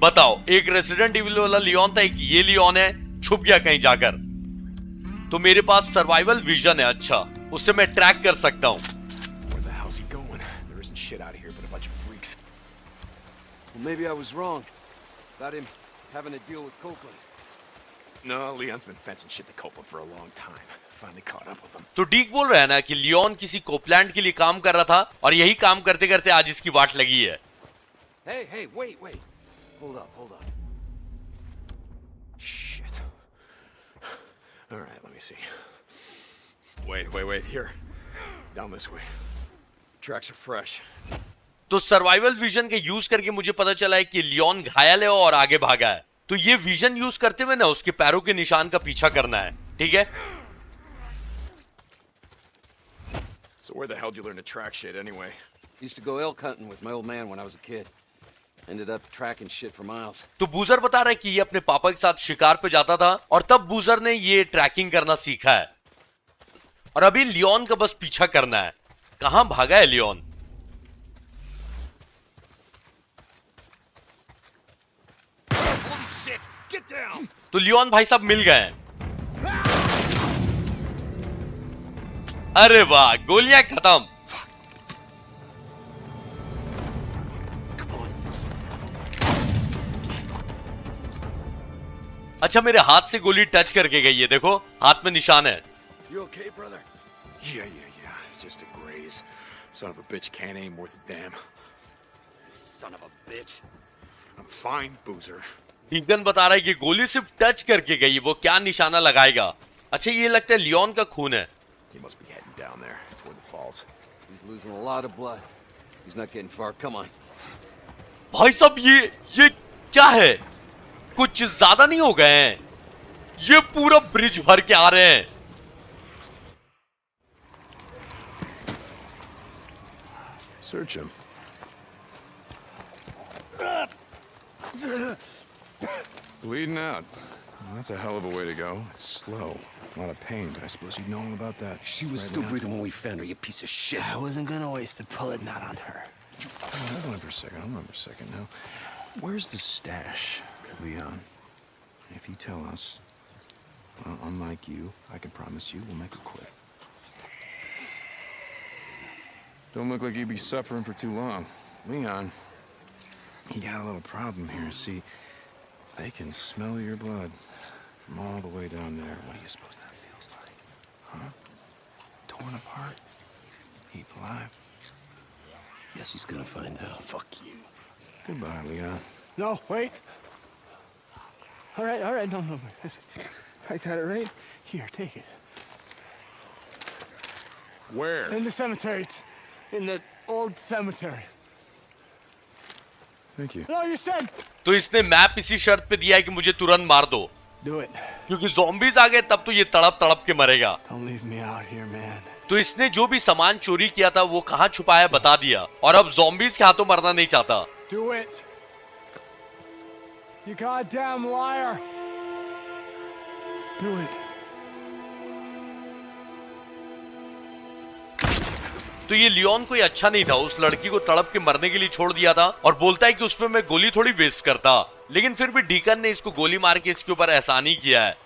बताओ, एक resident evil वाला लियोन था, एक ये लियोन है, छुप गया कहीं जाकर। तो मेरे पास सर्वाइवल विजन है, अच्छा उससे मैं ट्रैक कर सकता हूं। Maybe I was wrong about him having to deal with Copeland. No, Leon's been fencing shit to Copeland for a long time. Finally caught up with him. तो डीक बोल रहा है ना कि लियोन किसी कोपलैंड के लिए काम कर रहा था और यही काम करते करते आज इसकी वाट लगी है। Hey, wait. Hold up. Shit. All right, let me see. Wait. Here. Down this way. Tracks are fresh. तो सर्वाइवल विजन के यूज करके मुझे पता चला है कि लियोन घायल है और आगे भागा है। तो ये विजन यूज करते हुए ना उसके पैरों के निशान का पीछा करना है, ठीक है? So where the hell did you learn to track shit anyway? Used to go elk hunting with my old man when I was a kid. Ended up tracking shit for miles. तो बूजर बता रहा है कि ये अपने पापा के साथ शिकार पे जाता था और तब बूजर ने ये ट्रैकिंग करना सीखा है और अभी लियोन का बस पीछा करना है। कहां भागा है लियोन? तो लियोन भाई साहब मिल गए। अरे वाह, गोलियां खत्म। अच्छा, मेरे हाथ से गोली टच करके गई है, देखो हाथ में निशान है। You okay, brother? Yeah. Just a graze. Son of a bitch can't aim worth a damn. Son of a bitch. I'm fine, Boozer. Deegan बता रहा है कि गोली सिर्फ टच करके गई, वो क्या निशाना लगाएगा। अच्छा, ये लगता है लियोन का खून है। He must be heading down there toward the falls. He's losing a lot of blood. He's not getting far. Come on. भाई साहब, ये क्या है? कुछ ज्यादा नहीं हो गए हैं? ये पूरा ब्रिज भर के आ रहे हैं। Search him. Bleeding out. That's a hell of a way to go. It's slow. A lot of pain, but I suppose you'd know all about that. She was still breathing when we found her, you piece of shit. I wasn't gonna waste a bullet not on her. Hold on for a second. Now, where's the stash, Leon? If you tell us, well, unlike you, I can promise you we'll make it quick. Don't look like you'd be suffering for too long. Leon, you got a little problem here. See, they can smell your blood from all the way down there. What do you suppose that feels like? Huh? Torn apart? Eaten alive? Guess he's gonna find out. Fuck you. Goodbye, Leon. No, wait. All right, no. I got it right here, take it. Where? In the cemetery. It's in the old cemetery. Thank you. No, you said. तो इसने map इसी शर्त पे दिया है कि मुझे तुरंत मार दो, Do it. क्योंकि ज़ॉम्बीज आ गए तब तो ये तड़प के मरेगा। Don't leave me out here, man. तो इसने जो भी सामान चोरी किया था वो कहां छुपाया बता दिया और अब ज़ॉम्बीज के हाथों मरना नहीं चाहता। Do it. You goddamn liar. Do it. तो ये लियोन कोई अच्छा नहीं था, उस लड़की को तड़प के मरने के लिए छोड़ दिया था और बोलता है कि उसमें मैं गोली थोड़ी वेस्ट करता, लेकिन फिर भी डीकन ने इसको गोली मार के इसके ऊपर एहसान ही किया है।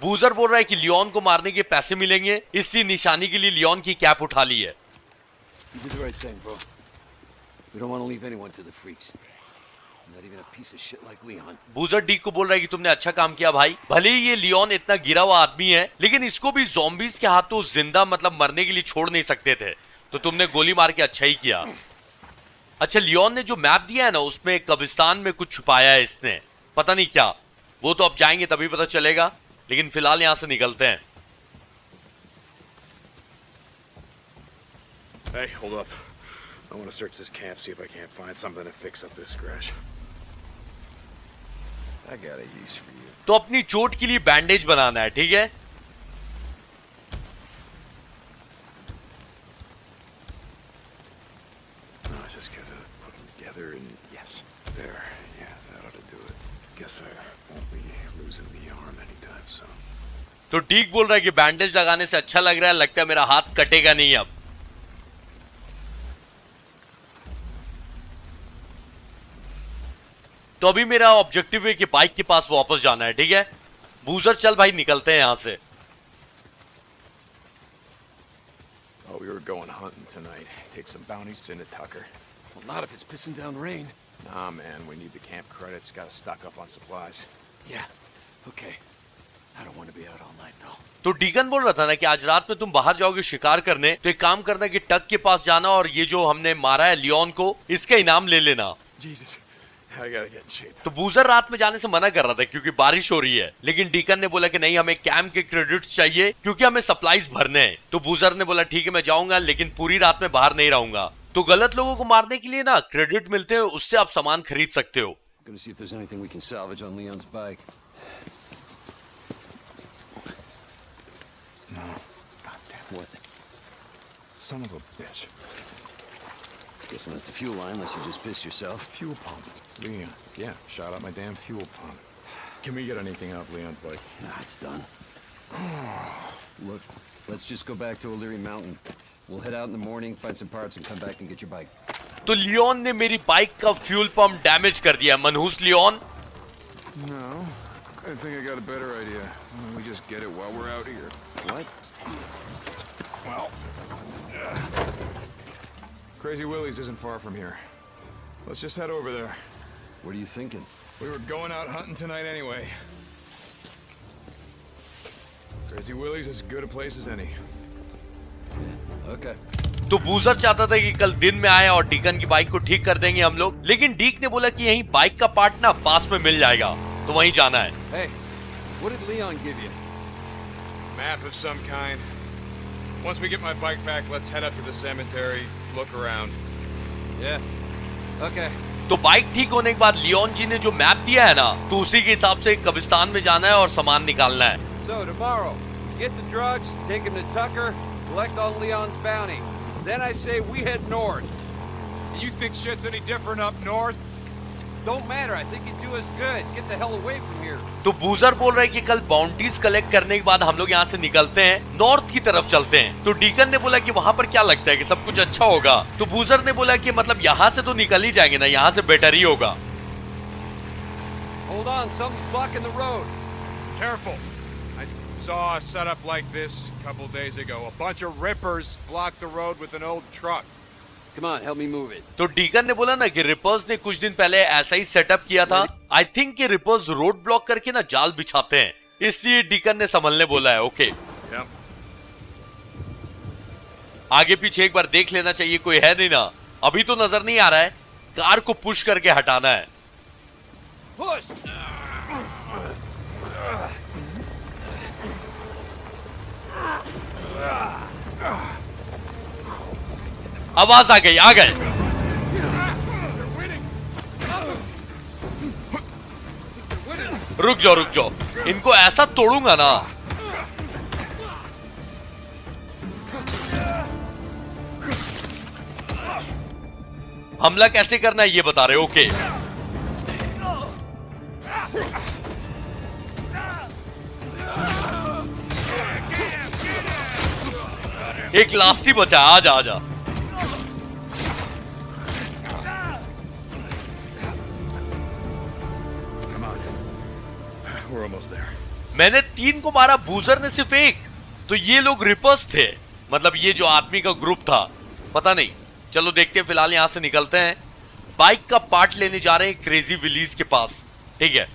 बूजर बोल रहा है कि लियोन को मारने के पैसे मिलेंगे, इसलिए निशानी के लिए लियोन की कैप उठा ली है। You did the right thing, bro. We don't want to leave anyone to the freaks. Not even a piece of shit like Leon. बूजर डीक को बोल रहा है कि तुमने अच्छा काम किया भाई। भले ही ये लियोन इतना गिरा हुआ आदमी है, लेकिन इसको भी ज़ॉम्बीज के हाथों जिंदा मतलब मरने के लिए छोड़ नहीं सकते थे, तो तुमने गोली मार के अच्छा ही किया। अच्छा, लियोन ने जो मैप दिया है ना, उसमें कब्रिस्तान में कुछ छुपाया है इसने, पता नहीं क्या, वो तो अब जाएंगे तभी पता चलेगा, लेकिन फिलहाल यहां से निकलते हैं। Hey, hold up. I want to search this camp, see if I can't find something to fix up this scratch. I got a use for you. तो अपनी चोट के लिए बैंडेज बनाना है, ठीक है? I just gotta put them together and yes, there. Yeah, that ought to do it. Guess I won't be losing the arm anytime soon. तो डीक बोल रहा है कि बैंडेज लगाने से अच्छा लग रहा है, लगता है मेरा हाथ कटेगा नहीं अब। तो अभी मेरा ऑब्जेक्टिव है कि बाइक के पास वापस जाना है, ठीक है? बूजर चल भाई निकलते हैं यहां से। Oh, we were going hunting tonight. Take some bounties to Tucker. Well, not if it's pissing down rain. Nah, man, we need the camp credits. Gotta stock up on supplies. Yeah, okay. I don't want to be out all night, though. तो Deegan बोल रहा था ना कि आज रात में तुम बाहर जाओगे शिकार करने, तो एक काम करना कि टक के पास जाना और ये जो हमने मारा है लियोन को, इसका इनाम ले लेना। Jesus, I gotta get in shape. तो बूजर रात में जाने से मना कर रहा था क्योंकि बारिश हो रही है, लेकिन डीकन ने बोला कि नहीं, हमें कैंप के क्रेडिट्स चाहिए क्योंकि हमें सप्लाईज भरने हैं। तो बूजर ने बोला ठीक है मैं जाऊंगा, लेकिन पूरी रात में बाहर नहीं रहूंगा। तो गलत लोगों को मारने के लिए ना क्रेडिट मिलते हैं, उससे आप सामान खरीद सकते हो। Gonna see if there's anything we can salvage on Leon's bike. No. God damn. What? Son of a bitch. Guessing that's the fuel line, unless you just pissed yourself. Fuel pump. Leon. Yeah, shot out my damn fuel pump. Can we get anything off Leon's bike? Nah, it's done. Look, let's just go back to O'Leary Mountain. We'll head out in the morning, find some parts, and come back and get your bike. तो Leone ने मेरी bike का fuel pump damage कर दिया। मनहूस Leone. No. I think I got a better idea. Why don't we just get it while we're out here? What? Well, Crazy Willie's isn't far from here. Let's just head over there. What are you thinking? We were going out hunting tonight anyway. Crazy Willie's is as good a place as any. Okay. तो बूजर चाहता था कि कल दिन में आए और deacon की बाइक को ठीक कर देंगे हम लोग, लेकिन डीक ने बोला कि यहीं बाइक का पार्ट ना पास में मिल जाएगा, तो वहीं जाना है। Hey, what did Leon give you? Map of some kind. Once we get my bike back, let's head up to the cemetery, look around. Yeah. Okay. तो बाइक ठीक होने के बाद लियोन जी ने जो मैप दिया है ना, तो उसी के हिसाब से कब्रिस्तान में जाना है और सामान निकालना है। So tomorrow, get the drugs, take him to Tucker, collect on Leon's bounty. Then I say we head north. You think shit's any different up north? Don't matter, I think it'd do us good. Get the hell away from here. तो बूजर बोल रहे हैं कि कल bounties collect करने के बाद हम लोग यहाँ से निकलते हैं, नॉर्थ की तरफ चलते हैं। तो डीकन ने बोला कि वहां पर क्या लगता है कि सब कुछ अच्छा होगा। तो बूजर ने बोला कि मतलब यहाँ से तो निकल ही जाएंगे ना, यहाँ से बेटर ही होगा। Hold on, something's blocking the road. Careful. I saw a setup like this a couple days ago. A bunch of rippers blocked the road with an old truck. Come on, help me move it. तो deacon ने बोला ना कि reapers ने कुछ दिन पहले ऐसा ही सेटअप किया था। आई थिंक कि रिपर्स रोड ब्लॉक करके ना जाल बिछाते हैं, इसलिए डीकन ने संभलने बोला है। Okay, Yep. आगे पीछे एक बार देख लेना चाहिए, कोई है नहीं ना। अभी तो नजर नहीं आ रहा है, कार को पुश करके हटाना है। Push! आवाज आ गई, आ गए। रुक जाओ, इनको ऐसा तोड़ूंगा ना। हमला कैसे करना है ये बता रहे। ओके, एक लास्ट ही बचा, आजा आजा। We're almost there. मैंने 3 को मारा, बूजर ने सिर्फ 1। तो ये लोग रिपर्स थे, मतलब ये जो आदमी का ग्रुप था, पता नहीं। चलो देखते हैं, फिलहाल यहां से निकलते हैं। बाइक का पार्ट लेने जा रहे हैं क्रेजी विलीज के पास, ठीक है।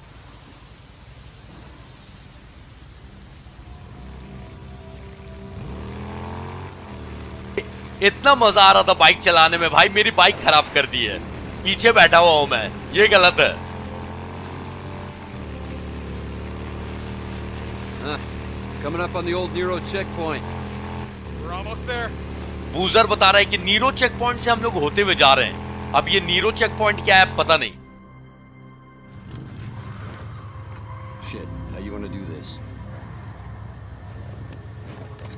इतना मजा आ रहा था बाइक चलाने में भाई, मेरी बाइक खराब कर दी है। पीछे बैठा हुआ हूं मैं, ये गलत है। Coming up on the old Nero checkpoint. We're almost there. बूजर बता रहा है कि नीरो चेक पॉइंट से हम लोग होते हुए जा रहे हैं। अब ये नीरो चेक पॉइंट क्या है पता नहीं। Shit, how you want to do this?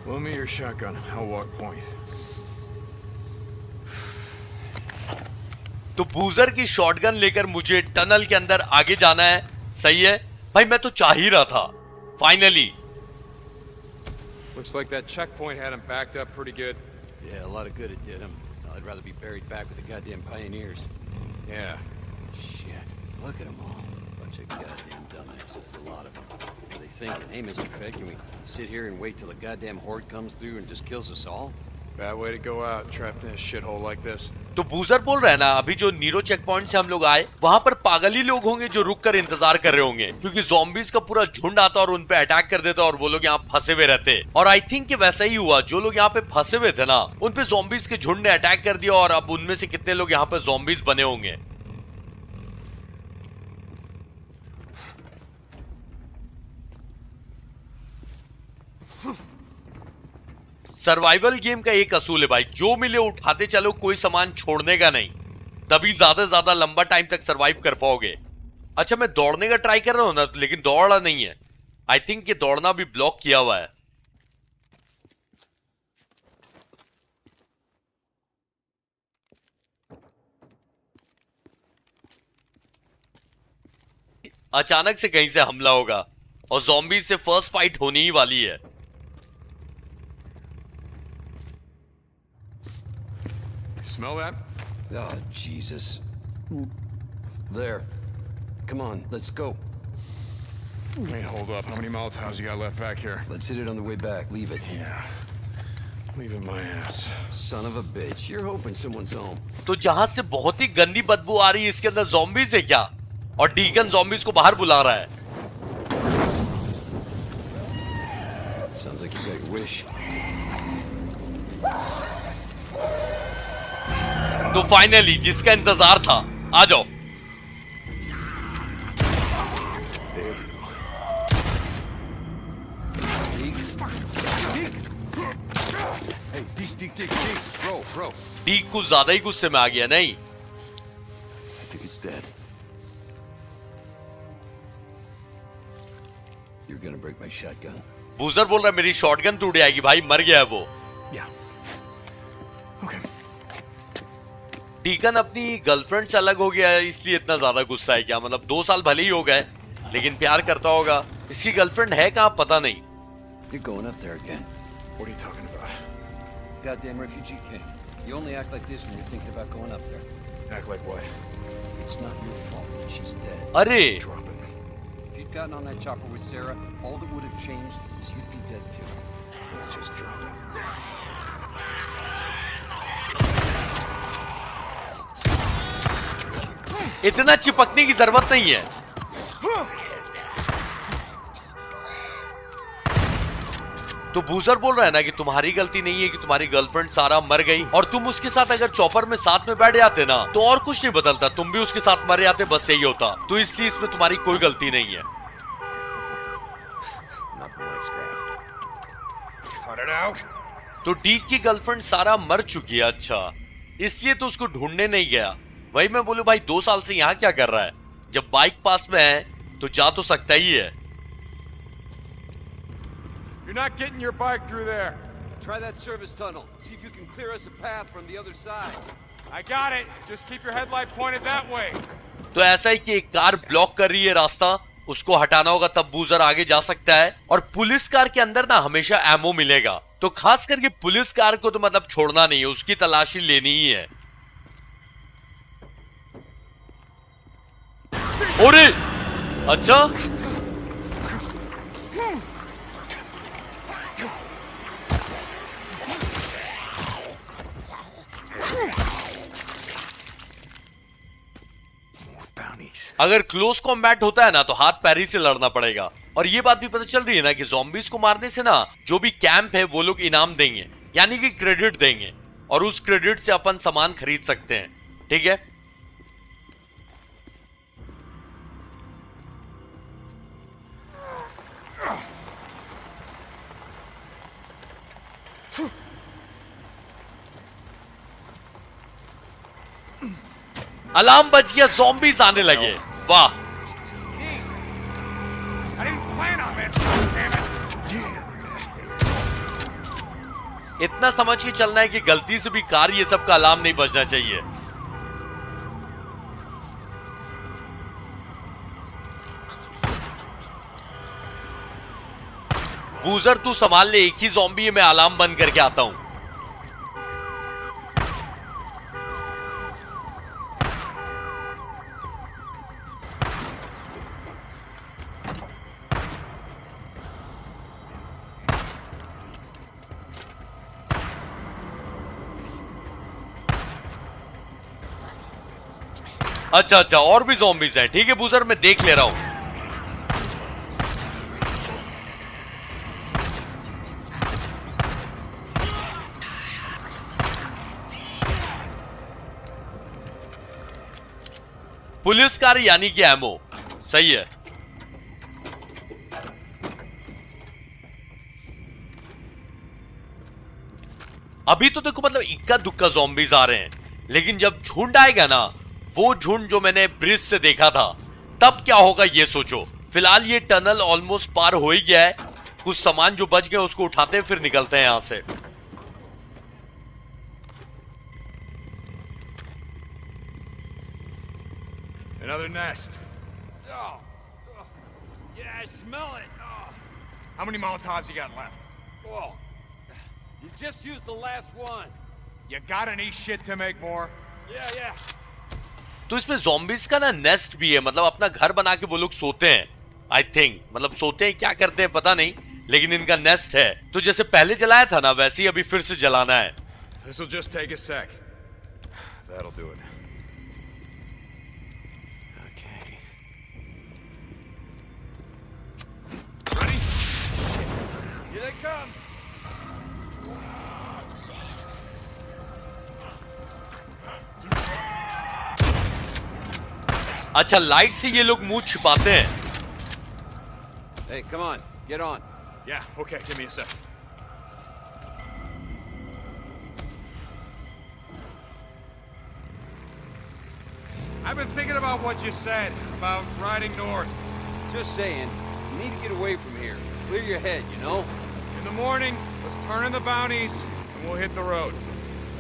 Loan me your shotgun. I'll walk point. तो बूजर की शॉटगन लेकर मुझे टनल के अंदर आगे जाना है। सही है भाई, मैं तो चाह ही रहा था finally. Looks like that checkpoint had him backed up pretty good. Yeah, a lot of good it did him. I'd rather be buried back with the goddamn pioneers. Yeah. Shit. Look at them all. Bunch of goddamn dumbasses, the lot of them. What are they thinking? Hey, Mr. Fed, can we sit here and wait till the goddamn horde comes through and just kills us all? Bad way to go out, trapped in a shithole like this. तो बूजर बोल रहा है ना, अभी जो Nero check point से हम लोग आए वहां पर पागल ही लोग होंगे जो रुक कर इंतजार कर रहे होंगे, क्योंकि ज़ॉम्बीज़ का पूरा झुंड आता और उन पे अटैक कर देता और वो लोग यहाँ फंसे हुए रहते। और आई थिंक कि वैसा ही हुआ, जो लोग यहाँ पे फंसे हुए थे ना उन पे ज़ॉम्बीज़ के झुंड ने अटैक कर दिया और अब उनमें से कितने लोग यहाँ पे ज़ॉम्बीज़ बने होंगे। सर्वाइवल गेम का एक असूल है भाई, जो मिले उठाते चलो, कोई सामान छोड़ने का नहीं, तभी ज्यादा से ज्यादा लंबा टाइम तक सरवाइव कर पाओगे। अच्छा, मैं दौड़ने का ट्राई कर रहा हूं ना, लेकिन दौड़ा नहीं है। आई थिंक कि दौड़ना भी ब्लॉक किया हुआ है। अचानक से कहीं से हमला होगा और ज़ॉम्बी से फर्स्ट फाइट होने ही वाली है। Smell that? Oh, Jesus. There. Come on, let's go. Wait, hold up. How many Molotovs you got left back here? Let's hit it on the way back. Leave it. Yeah. Leaving my ass. Son of a bitch. You're hoping someone's home. तो जहां से बहुत ही गंदी बदबू आ रही है, इसके अंदर ज़ॉम्बीज़ है क्या? और डीकन ज़ॉम्बीज़ को बाहर बुला रहा है। Sounds like you got your wish. तो फाइनली जिसका इंतजार था, आ जाओ। Hey, Deke, Jesus, bro. डीक कुछ ज्यादा ही गुस्से में आ गया नहीं? I think it's dead. You're gonna break my shotgun. बूजर बोल रहा है मेरी शॉटगन टूट जाएगी भाई, मर गया है वो। Yeah. Okay. डीकन अपनी गर्लफ्रेंड से अलग हो गया है, इसलिए इतना ज्यादा गुस्सा है क्या? मतलब 2 साल भले ही हो गए, लेकिन प्यार करता होगा। इसकी गर्लफ्रेंड है कहाँ पता नहीं। You're going up there again. What are you talking about? Goddamn refugee camp. You only act like this when you're thinking about going up there. Act like what? It's not your fault that she's dead. अरे Drop it. If you'd gotten on that chopper with Sarah, all that would have changed is you'd be dead too. Just drop it. इतना चिपकने की जरूरत नहीं है। तो बूजर बोल रहा है ना कि तुम्हारी गलती नहीं है कि तुम्हारी गर्लफ्रेंड सारा मर गई, और तुम उसके साथ अगर चॉपर में साथ में बैठ जाते ना तो और कुछ नहीं बदलता, तुम भी उसके साथ मर जाते, बस यही होता। तो इसलिए इसमें तुम्हारी कोई गलती नहीं है। Nothing like scrap. Cut it out. तो डीक की गर्लफ्रेंड सारा मर चुकी है। अच्छा, इसलिए तो उसको ढूंढने नहीं गया। वही मैं बोलूं भाई, 2 साल से यहाँ क्या कर रहा है? जब बाइक पास में है तो जा तो सकता ही है। You're not getting your bike through there. Try that service tunnel. See if you can clear us a path from the other side. I got it. Just keep your headlight pointed that way. तो ऐसा ही कि एक car block कर रही है रास्ता, उसको हटाना होगा तब बूजर आगे जा सकता है। और पुलिस कार के अंदर ना हमेशा एमो मिलेगा, तो खास करके पुलिस कार को तो मतलब छोड़ना नहीं है, उसकी तलाशी लेनी ही है। अरे अच्छा, अगर क्लोज कॉम्बैट होता है ना तो हाथ पैर ही से लड़ना पड़ेगा। और ये बात भी पता चल रही है ना कि ज़ॉम्बीज़ को मारने से ना जो भी कैंप है वो लोग इनाम देंगे, यानी कि क्रेडिट देंगे, और उस क्रेडिट से अपन सामान खरीद सकते हैं। ठीक है, अलार्म बज गया, ज़ॉम्बीज़ आने लगे। वाह, I didn't plan on this. Damn it. इतना समझ के चलना है कि गलती से भी कार ये सब का अलार्म नहीं बजना चाहिए। बूजर तू संभाल ले, एक ही ज़ॉम्बी है, मैं अलार्म बंद करके आता हूं। अच्छा अच्छा, और भी zombies हैं। ठीक है बूजर, मैं देख ले रहा हूं। पुलिस कार यानी कि एमओ, सही है। अभी तो देखो मतलब इक्का दुक्का ज़ॉम्बीज आ रहे हैं, लेकिन जब झुंड आएगा ना, वो झुंड जो मैंने ब्रिज से देखा था, तब क्या होगा ये सोचो। फिलहाल ये टनल ऑलमोस्ट पार हो ही गया है। कुछ सामान जो बच गए उसको उठाते हैं, फिर निकलते हैं यहां से। Another nest. Oh. Yeah, I smell it. Oh. How many Molotovs you got left? Oh. You just used the last one. You got any shit to make more? Yeah. तो इसमें zombies का ना नेस्ट भी है, मतलब अपना घर बना के वो लोग सोते हैं। आई थिंक मतलब सोते हैं, क्या करते हैं पता नहीं, लेकिन इनका नेस्ट है। तो जैसे पहले जलाया था ना, वैसे ही अभी फिर से जलाना है। This'll just take a sec. That'll do it. Okay. Ready? Here they come. अच्छा, लाइट से ये लोग मुंह छिपाते हैं। Hey, come on. Get on. Yeah, okay, give me a sec. I've been thinking about what you said about riding north. Just saying, you need to get away from here. Clear your head, you know? In the morning, let's turn in the bounties and we'll hit the road.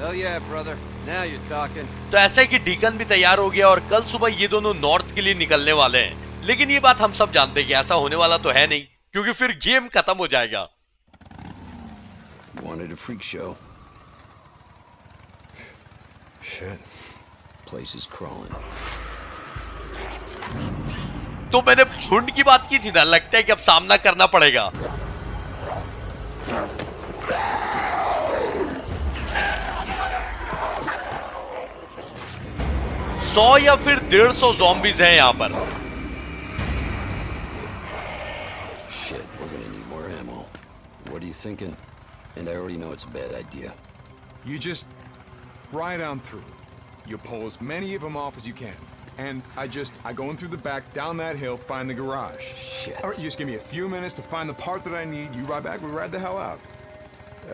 Hell yeah, brother. Now you're talking. तो ऐसा है कि deacon भी तैयार हो गया और कल सुबह ये दोनों नॉर्थ के लिए निकलने वाले हैं। लेकिन ये बात हम सब जानते हैं कि ऐसा होने वाला तो है नहीं, क्योंकि फिर गेम खत्म हो जाएगा। Wanted a freak show. Shit. Place is crawling. तो मैंने झुंड की बात की थी ना, लगता है कि अब सामना करना पड़ेगा। सौ या फिर 150 zombies हैं यहाँ पर। Shit, we're gonna need more ammo. What are you thinking? And I already know it's a bad idea. You just ride on through. You pull as many of them off as you can. And I go in through the back, down that hill, find the garage. Shit. All right, you just give me a few minutes to find the part that I need. You ride back, we ride the hell out.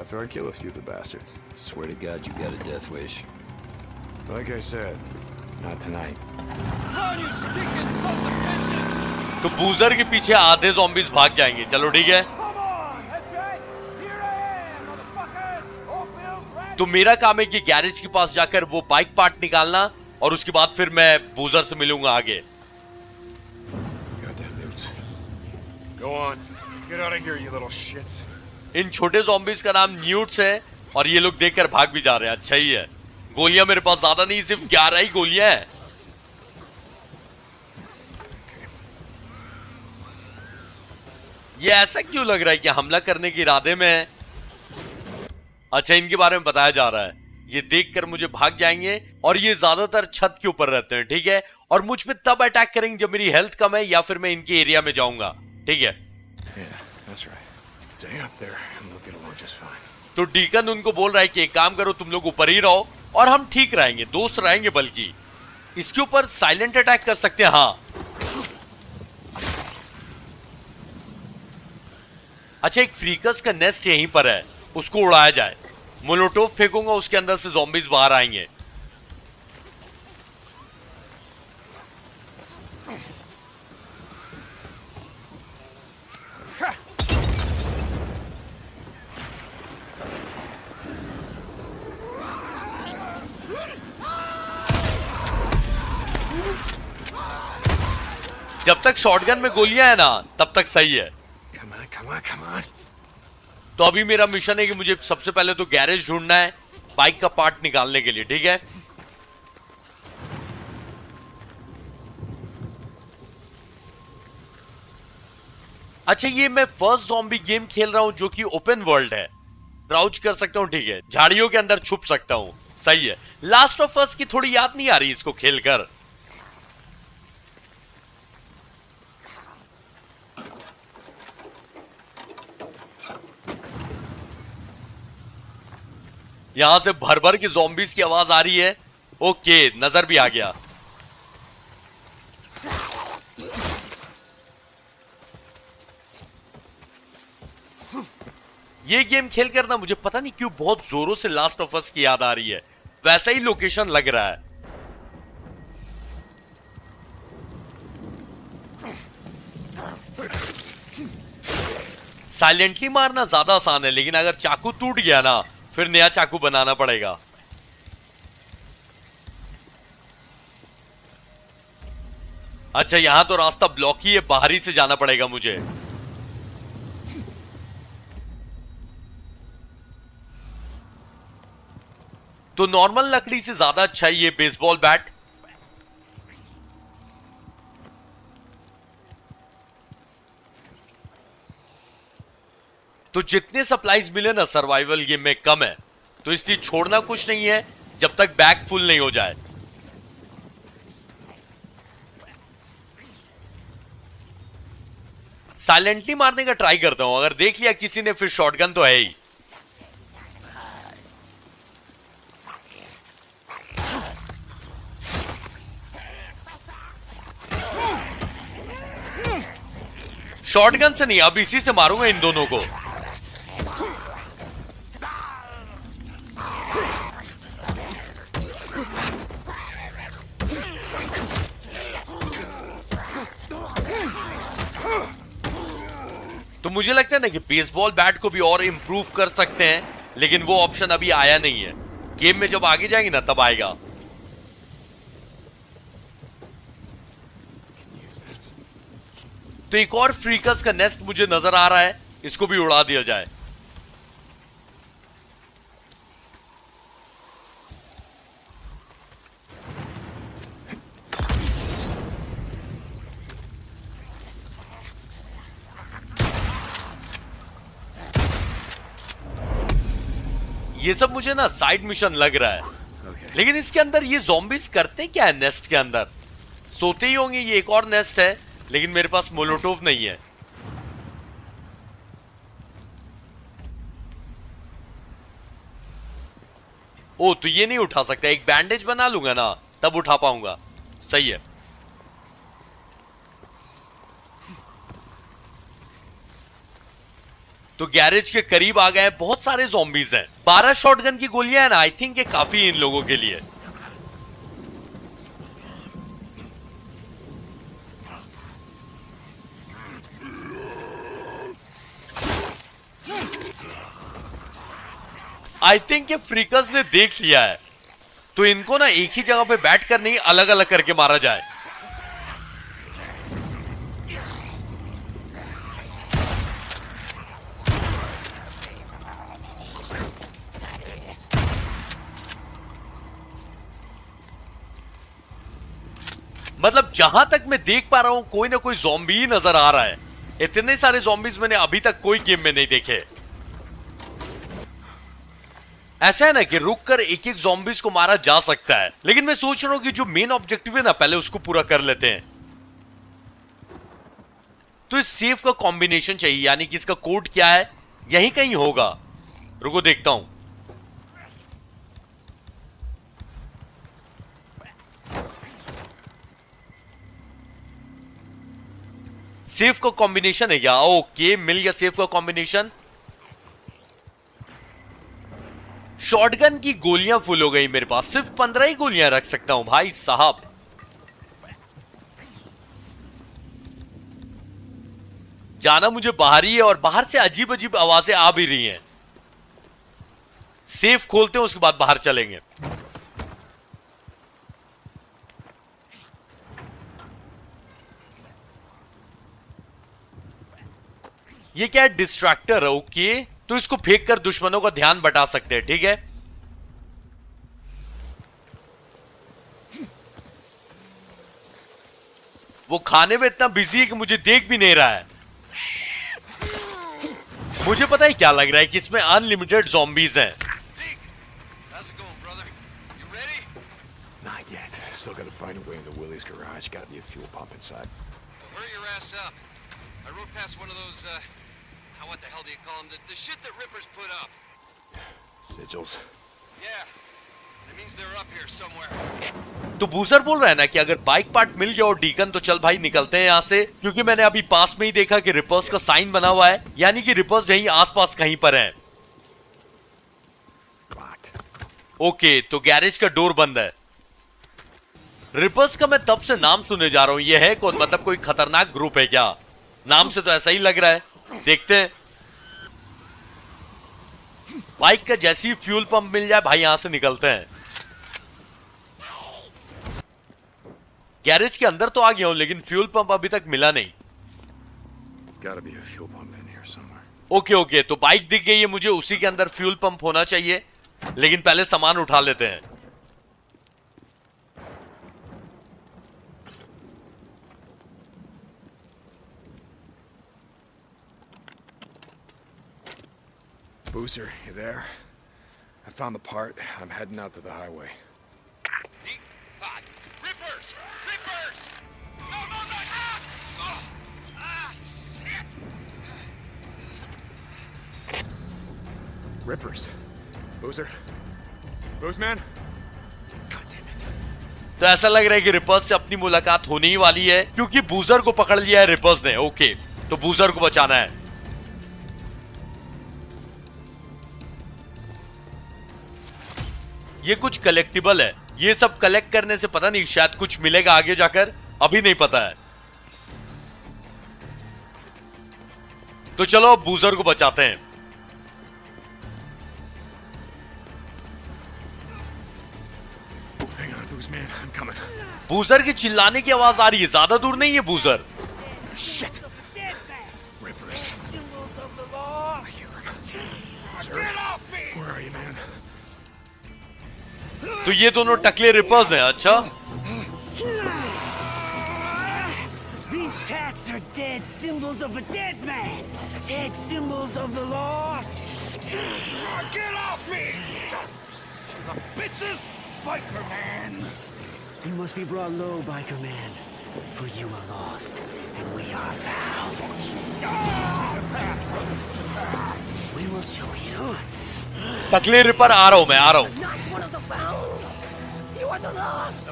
After I kill a few of the bastards. Swear to God, you got a death wish. Like I said, not tonight. Come on, you stinking sons of bitches! तो बूजर के पीछे आधे zombies भाग जाएंगे। चलो ठीक है, Come on! That's right! Here I am, motherfuckers! Oakville's ready! तो मेरा काम है कि गैरेज के पास जाकर वो बाइक पार्ट निकालना, और उसके बाद फिर मैं बूजर से मिलूंगा आगे। Goddamn newts. Go on. Get out of here, you little shits. इन छोटे zombies का नाम न्यूट्स है, और ये लोग देखकर भाग भी जा रहे हैं। अच्छा ही है, गोलियां मेरे पास ज्यादा नहीं, सिर्फ 11 ही गोलियां हैं। ये ऐसा क्यों लग रहा है कि हमला करने के इरादे में है? अच्छा, इनके बारे में बताया जा रहा है, ये देखकर मुझे भाग जाएंगे, और ये ज्यादातर छत के ऊपर रहते हैं, ठीक है, और मुझ पे तब अटैक करेंगे जब मेरी हेल्थ कम है या फिर मैं इनके एरिया में जाऊंगा, ठीक है। Yeah, that's right. Stay up there and we'll get along just fine. तो डीकन उनको बोल रहा है कि एक काम करो, तुम लोग ऊपर ही रहो और हम ठीक रहेंगे, दोस्त रहेंगे। बल्कि इसके ऊपर साइलेंट अटैक कर सकते हैं। हाँ, अच्छा, एक फ्रीकस का नेस्ट यहीं पर है, उसको उड़ाया जाए। मोलोटोव फेंकूंगा, उसके अंदर से zombies बाहर आएंगे। जब तक शॉटगन में गोलियां है ना, तब तक सही है। Come on, come on, come on. तो अभी मेरा मिशन है कि मुझे सबसे पहले तो गैरेज ढूंढना है बाइक का पार्ट निकालने के लिए, ठीक है। अच्छा, ये मैं फर्स्ट ज़ॉम्बी गेम खेल रहा हूं जो कि ओपन वर्ल्ड है, क्राउच कर सकता हूं, ठीक है, झाड़ियों के अंदर छुप सकता हूं, सही है। लास्ट ऑफ अस की थोड़ी याद नहीं आ रही इसको खेलकर। यहां से भर भर की ज़ॉम्बीज की आवाज आ रही है। ओके, नजर भी आ गया। ये गेम खेल कर ना मुझे पता नहीं क्यों बहुत जोरों से लास्ट ऑफ अस की याद आ रही है। वैसा ही लोकेशन लग रहा है। साइलेंटली मारना ज्यादा आसान है, लेकिन अगर चाकू टूट गया ना फिर नया चाकू बनाना पड़ेगा। अच्छा, यहां तो रास्ता ब्लॉक ही है, बाहरी से जाना पड़ेगा मुझे। तो नॉर्मल लकड़ी से ज्यादा अच्छा है ये बेसबॉल बैट। तो जितने सप्लाईज मिले ना सर्वाइवल गेम में कम है, तो इसलिए छोड़ना कुछ नहीं है जब तक बैग फुल नहीं हो जाए। साइलेंटली मारने का ट्राई करता हूं, अगर देख लिया किसी ने फिर शॉटगन तो है ही। शॉटगन से नहीं, अब इसी से मारूंगा इन दोनों को। तो मुझे लगता है ना कि बेसबॉल बैट को भी और इंप्रूव कर सकते हैं, लेकिन वो ऑप्शन अभी आया नहीं है। गेम में जब आगे जाएंगे ना तब आएगा। तो एक और फ्रीकस का नेस्ट मुझे नजर आ रहा है, इसको भी उड़ा दिया जाए। ये सब मुझे ना साइड मिशन लग रहा है, लेकिन इसके अंदर ये ज़ॉम्बीज करते क्या है? नेस्ट के अंदर सोते ही होंगे। ये एक और नेस्ट है, लेकिन मेरे पास मोलोटोव नहीं है। ओ, तो ये नहीं उठा सकता। एक बैंडेज बना लूंगा ना तब उठा पाऊंगा। सही है। तो गैरेज के करीब आ गए। बहुत सारे ज़ॉम्बीज हैं। 12 शॉटगन की गोलियां हैं ना, आई थिंक ये काफी है इन लोगों के लिए। आई थिंक ये फ्रीकर्स ने देख लिया है, तो इनको ना एक ही जगह पे बैठ कर नहीं, अलग अलग करके मारा जाए। मतलब जहां तक मैं देख पा रहा हूं कोई ना कोई ज़ॉम्बी ही नजर आ रहा है। इतने सारे ज़ॉम्बीज मैंने अभी तक कोई गेम में नहीं देखे। ऐसा है ना कि रुक कर एक एक ज़ॉम्बीज को मारा जा सकता है, लेकिन मैं सोच रहा हूं कि जो मेन ऑब्जेक्टिव है ना पहले उसको पूरा कर लेते हैं। तो इस सेफ का कॉम्बिनेशन चाहिए, यानी कि इसका कोड क्या है, यही कहीं होगा। रुको देखता हूं। सेफ का कॉम्बिनेशन है क्या? ओके, मिल गया सेफ का कॉम्बिनेशन। शॉटगन की गोलियां फुल हो गई मेरे पास। सिर्फ 15 ही गोलियां रख सकता हूं भाई साहब। जाना मुझे बाहर ही है, और बाहर से अजीब अजीब आवाजें आ भी रही हैं। सेफ खोलते हैं, उसके बाद बाहर चलेंगे। ये क्या है? डिस्ट्रैक्टर है। ओके, तो इसको फेंक कर दुश्मनों का ध्यान बटा सकते हैं। ठीक है, वो खाने में इतना बिजी है कि मुझे देख भी नहीं रहा है। मुझे पता है क्या लग रहा है कि इसमें अनलिमिटेड ज़ॉम्बीज हैं। How's it going, brother? You ready? Not yet. Still gotta find a way into Willie's garage. Gotta be a fuel pump inside. Well, hurry your ass up. I rode past one of those, what the hell do you call them? The shit that Rippers put up. Sigils. It means they're up here somewhere. तो बूजर बोल रहा है ना कि अगर bike part मिल गया और deacon तो चल भाई निकलते हैं यहाँ से, क्योंकि मैंने अभी पास में ही देखा कि रिपर्स का साइन बना हुआ है, यानी कि रिपर्स यहीं आसपास कहीं पर है। ओके, तो गैरेज का डोर बंद है। रिपर्स का मैं तब से नाम सुने जा रहा हूं, ये है कौन? मतलब कोई खतरनाक ग्रुप है क्या? नाम से तो ऐसा ही लग रहा है। देखते हैं। बाइक का जैसी ही फ्यूल पंप मिल जाए भाई यहां से निकलते हैं। गैरेज के अंदर तो आ गया हूं लेकिन फ्यूल पंप अभी तक मिला नहीं। Gotta be a fuel pump in here somewhere. Okay, तो बाइक दिख गई है मुझे, उसी के अंदर फ्यूल पंप होना चाहिए, लेकिन पहले सामान उठा लेते हैं। Boozer, you there? I found the part. I'm heading out to the highway. Deep hot. Rippers! Rippers! No, no, no! Ah! Oh! Ah, shit! Rippers. Boozer? Boozman? God damn it. तो ऐसा लग रहा है कि रिपर्स से अपनी मुलाकात होने ही वाली है, क्योंकि बूजर को पकड़ लिया है रिपर्स ने। ओके, तो बूजर को बचाना है। ये कुछ कलेक्टिबल है, ये सब कलेक्ट करने से पता नहीं शायद कुछ मिलेगा आगे जाकर, अभी नहीं पता है। तो चलो अब बूजर को बचाते हैं। Hang on, Boozman. I'm coming. बूजर की चिल्लाने की आवाज आ रही है, ज्यादा दूर नहीं है बूजर। Shit! Rippers. Sir? Where are you, man? तो ये दोनों टकले रिपर्स हैं। अच्छा, These tats are dead symbols of a dead man. Dead symbols of the lost. Get off me! The bitches! Biker Man! You must be brought low, biker man. For you are lost, and we are found. We will show you. Takle ripper आ रहा हूं मैं, आ रहा हूं। Not one of the found. You are the lost.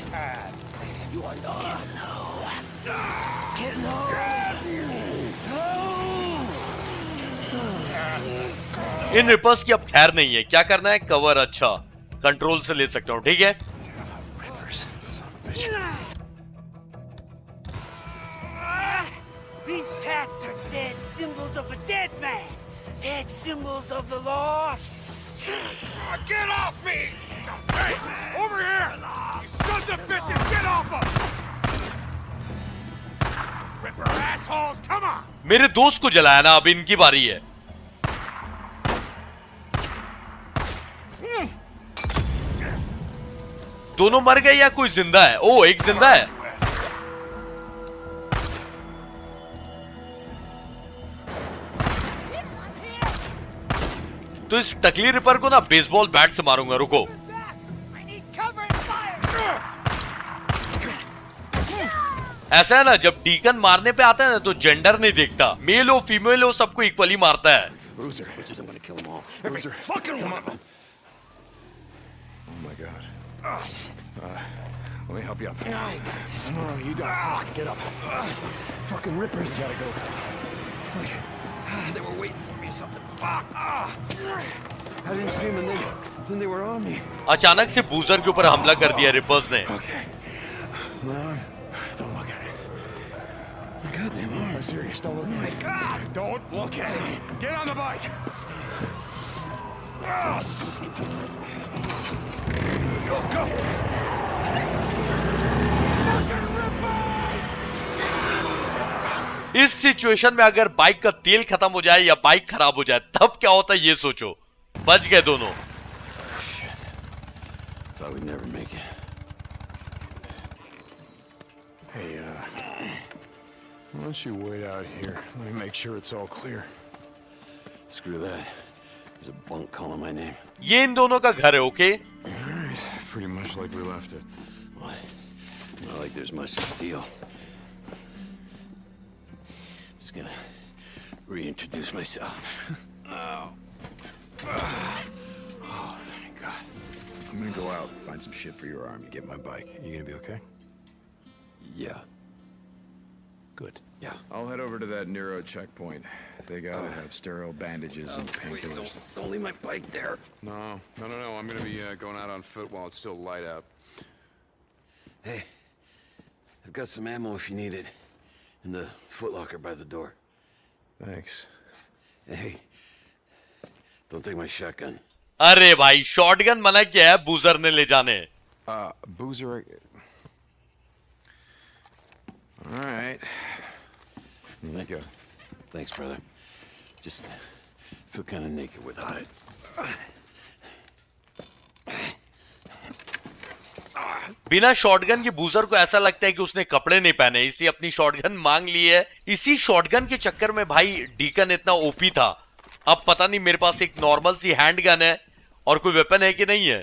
You are lost. Get low. In reapers की अब खैर नहीं है। क्या करना है? कवर। अच्छा, कंट्रोल से ले सकता हूं, ठीक है। Rippers. Son of a bitch. These tats are dead symbols of a dead man. Dead symbols of the lost. Get off me! Hey! Over here! You sons of bitches! Get off us! Ripper assholes! Come on! मेरे दोस्त को जलाया ना, अब इनकी बारी है। दोनों मर गए या कोई जिंदा है? ओ, एक जिंदा है। तो इस टकली रिपर को ना बेसबॉल बैट से मारूंगा। रुको, I need cover and fire. ऐसा है ना, जब डीकन मारने पे आता है ना तो जेंडर नहीं देखता, मेल हो फीमेल हो सबको इक्वली मारता है। Boozer. Bitches, I'm gonna kill them all. Boozer. Fucking one of them! Oh my god. Let me help you up. No, you don't. Get up. Fucking Rippers. Gotta go. It's like they were waiting for me or something. Fuck. I didn't see them and then they were on me. अचानक से बूजर के ऊपर हमला कर दिया reapers ने। Okay. Mom, don't look at it. God damn, I'm serious. Don't look at it. God! Don't look at it! Get on the bike! Oh, shit! Go, go! इस situation में अगर बाइक का तेल खत्म हो जाए या बाइक खराब हो जाए तब क्या होता है ये सोचो। बच गए दोनों। Thought we'd never make it. Hey, why don't you wait out here? Let me make sure it's all clear. Screw that. There's a bunk calling my name. ये इन दोनों का घर है। Okay, All right. Pretty much like we left it. What? Not like there's much to steal. Just gonna reintroduce myself. Oh, thank God. I'm gonna go out, find some shit for your arm. You get my bike. You gonna be okay? Yeah. Good. Yeah. I'll head over to that Nero checkpoint. They gotta have sterile bandages and Wait, painkillers. don't leave my bike there. No. I'm gonna be going out on foot while it's still light out. Hey, I've got some ammo if you need it. In the footlocker by the door. Thanks. Hey, don't take my shotgun. अरे भाई shotgun मना किया है बूजर ने ले जाने. Boozer. All right. Here you go. Thanks, brother. Just feel kind of naked without it. बिना shotgun के बूजर को ऐसा लगता है कि उसने कपड़े नहीं पहने, इसलिए अपनी शॉटगन मांग ली है. इसी शॉटगन के चक्कर में भाई डीकन इतना ओपी था. अब पता नहीं मेरे पास एक नॉर्मल सी हैंडगन है और कोई वेपन है कि नहीं है.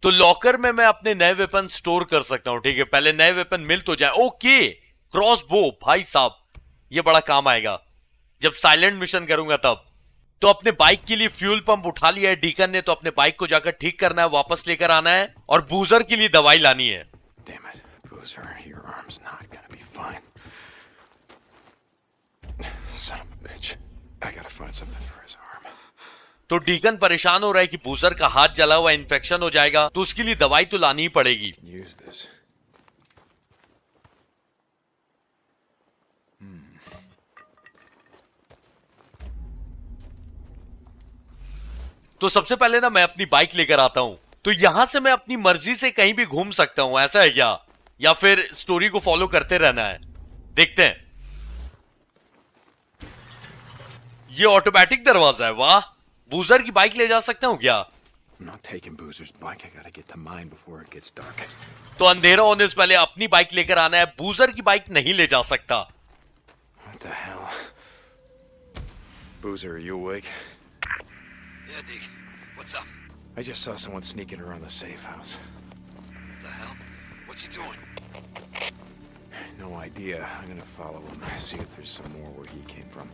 तो लॉकर में मैं अपने नए वेपन स्टोर कर सकता हूं. ठीक है, पहले नए वेपन मिल तो जाए. ओके, क्रॉस बो भाई साहब, ये बड़ा काम आएगा जब साइलेंट मिशन करूंगा तब. तो अपने बाइक के लिए फ्यूल पंप उठा लिया है डीकन ने, तो अपने बाइक को जाकर ठीक करना है, वापस लेकर आना है और बूजर के लिए दवाई लानी है. Damn it, Boozer, your arm's not gonna be fine. Son of a bitch. I gotta find something for his arm. तो डीकन परेशान हो रहा है कि बूजर का हाथ जला हुआ इन्फेक्शन हो जाएगा, तो उसके लिए दवाई तो लानी ही पड़ेगी. Use this. तो सबसे पहले ना मैं अपनी बाइक लेकर आता हूं. तो यहां से मैं अपनी मर्जी से कहीं भी घूम सकता हूं, ऐसा है क्या? या फिर स्टोरी को फॉलो करते रहना है? देखते हैं. ये ऑटोमेटिक दरवाजा है. वाह, बूजर की बाइक ले जा सकता हूं क्या? I'm not taking Boozer's bike. I gotta get to mine before it gets dark. तो अंधेरा होने से पहले अपनी बाइक लेकर आना है. बूजर की बाइक नहीं ले जा सकता. What the hell? Boozer, are you awake? Yeah, Deke. What's up? I just saw someone sneaking around the safe house. What the hell? What's he doing? No idea. I'm gonna follow him. See if there's some more where he came from.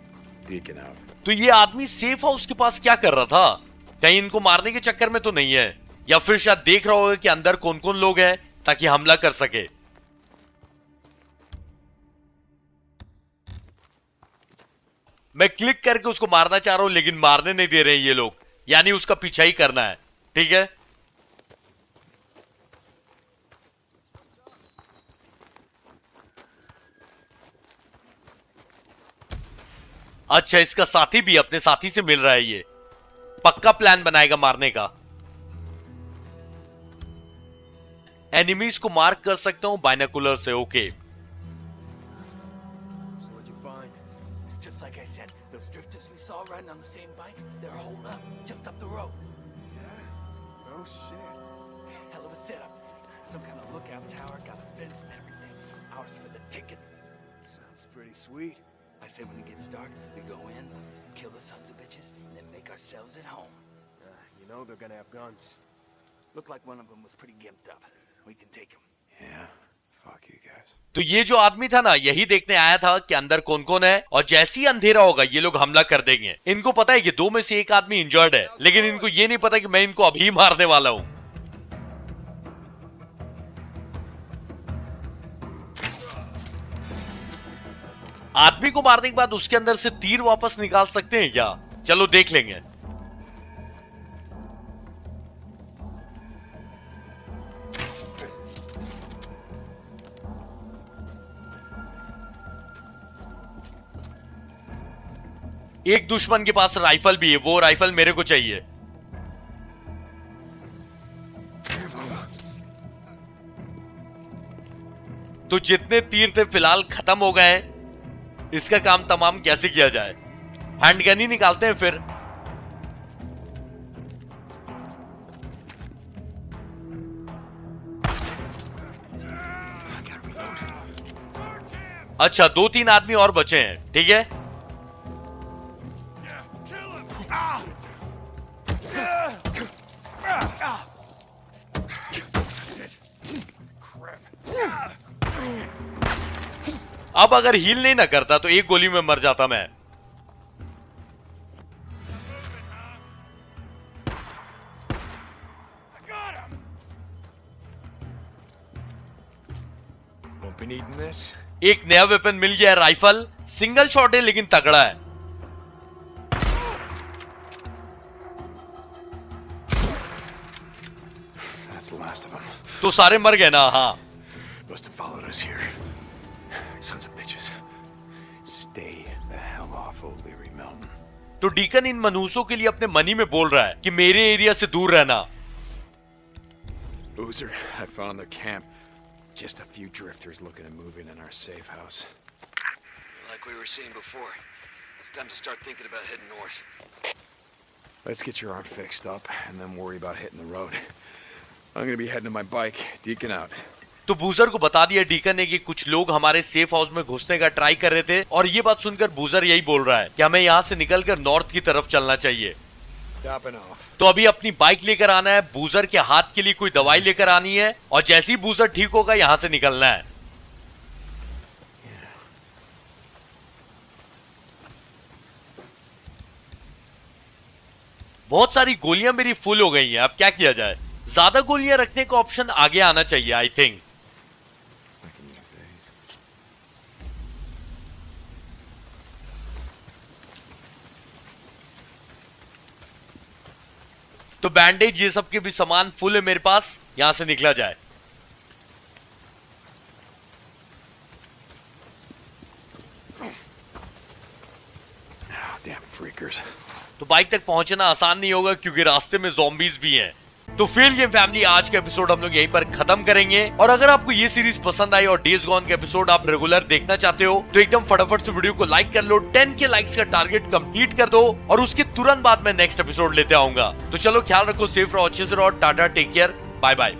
Deacon out. तो ये आदमी safe house के पास क्या कर रहा था? कहीं इनको मारने के चक्कर में तो नहीं है, या फिर शायद देख रहा होगा कि अंदर कौन कौन लोग हैं ताकि हमला कर सके. मैं क्लिक करके उसको मारना चाह रहा हूं लेकिन मारने नहीं दे रहे हैं ये लोग, यानी उसका पीछा ही करना है. ठीक है, अच्छा इसका साथी भी अपने साथी से मिल रहा है. ये पक्का प्लान बनाएगा मारने का. एनिमीज को मार्क कर सकता हूं बाइनोकुलर से. Okay, So what'd you find? It's just like I said. Those drifters we saw riding on the same bike, they're holed up just up the road. Yeah? Oh, shit. Hell of a setup. Some kind of lookout tower, got a fence and everything. Ours for the ticket. Sounds pretty sweet. I say when it gets dark, we go in, kill the sons of bitches, and then make ourselves at home. You know they're gonna have guns. Looked like one of them was pretty gimped up. We can take him. Yeah. Fuck you guys. तो ये जो आदमी था ना, यही देखने आया था कि अंदर कौन कौन है, और जैसे ही अंधेरा होगा ये लोग हमला कर देंगे. इनको पता है कि दो में से एक आदमी इंजर्ड है, लेकिन इनको ये नहीं पता कि मैं इनको अभी मारने वाला हूं. आदमी को मारने के बाद उसके अंदर से तीर वापस निकाल सकते हैं क्या? चलो देख लेंगे. एक दुश्मन के पास राइफल भी है, वो राइफल मेरे को चाहिए. तो जितने तीर थे फिलहाल खत्म हो गए हैं. इसका काम तमाम कैसे किया जाए? हैंडगन ही निकालते हैं फिर. अच्छा, 2-3 आदमी और बचे हैं. ठीक है, अब अगर हील नहीं ना करता तो एक गोली में मर जाता मैं. We needing this? एक नया वेपन मिल गया है, राइफल। सिंगल शॉट है लेकिन तगड़ा है। That's the last of them. तो सारे मर गए ना? हाँ। Must have followed us here. Sons of bitches. Stay the hell off O'Leary Mountain. तो डीकन इन मनहूसों के लिए अपने मनी में बोल रहा है कि मेरे एरिया से दूर रहना। Boozer, I found their camp. Just a few drifters looking to move in our safe house. Like we were saying before, it's time to start thinking about heading north. Let's get your arm fixed up and then worry about hitting the road. I'm gonna be heading to my bike. Deacon out. तो बूजर को बता दिया deacon ने कि कुछ लोग हमारे safe house में घुसने का ट्राई कर रहे थे, और ये बात सुनकर बूजर यही बोल रहा है कि हमें यहाँ से निकलकर नॉर्थ की तरफ चलना चाहिए। Topping off. तो अभी अपनी बाइक लेकर आना है, बूजर के हाथ के लिए कोई दवाई लेकर आनी है, और जैसे ही बूजर ठीक होगा यहाँ से निकलना है। बहुत सारी गोलियां मेरी फुल हो गई हैं, अब क्या किया जाए? ज्यादा गोलियां रखने का ऑप्शन आगे आना चाहिए, I think. I can use these. तो बैंडेज ये सब के भी सामान फुल है मेरे पास, यहां से निकला जाए। Oh, damn freakers. तो बाइक तक पहुंचना आसान नहीं होगा क्योंकि रास्ते में ज़ॉम्बीज भी हैं। तो फेल गेम फैमिली, आज का एपिसोड हम लोग यहीं पर खत्म करेंगे, और अगर आपको ये सीरीज पसंद आई और डेज गॉन के एपिसोड आप रेगुलर देखना चाहते हो तो एकदम फटाफट से वीडियो को लाइक कर लो, 10 के लाइक्स का टारगेट कंप्लीट कर दो, और उसके तुरंत बाद मैं नेक्स्ट एपिसोड लेते आऊंगा। तो चलो ख्याल रखो, सेफ रहो, अच्छे से रहो, tata, take care, bye bye.